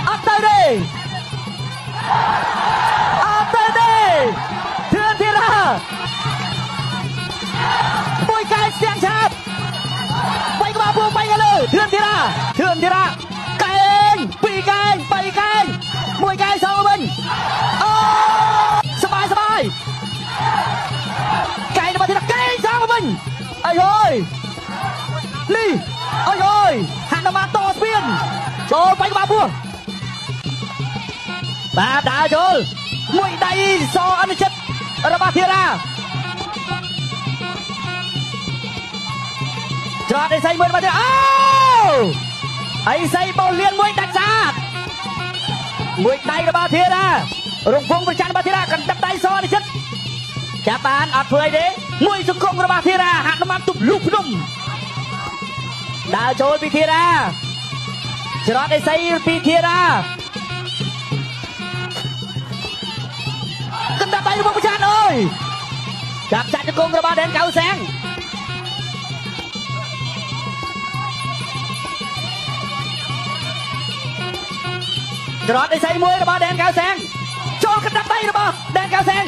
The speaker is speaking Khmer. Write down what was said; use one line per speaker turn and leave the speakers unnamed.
អត់ទៅទេអត់ទៅទេធឿនធីរាមួយកែស្ទាំងឆាប់បីក្បាលពួងបីទៅលើធឿនធីរាកែងពីរកែងបីកែងមួយកែងសងវិញអូសบายកែងរបស់ធីរាកែងសងវិញអីហើយលីអីហើយហាក់ដល់មកតស្ពានចូលបីក្បាលពួងបាទដើរចូលមួយដៃសអនុជិតរបស់ធីរាច្រត់អីសៃមួយរបស់ធីរាអូអីសៃបោលៀនមួយដាច់សាតមួយដៃរបស់ធីរារងភងប្រចាំរបស់ធីរាកណ្ដាប់ដៃសអនុជិតចាប់បានអត់ធ្វើអីទេមួយសង្គមរបស់ធីរាហាក់ដល់មកទប់លុះភ្នំដើរចូលពីធីរាច្រត់អីសៃពីធីរាកណ្ដាប់ដៃរបស់ប្រចាំអើយចាប់ចាច់ជង្គង់របស់ដែនកៅសាំងច្រត់អីសៃមួយរបស់ដែនកៅសាំងចូលកណ្ដាប់ដៃរបស់ដែនកៅសាំង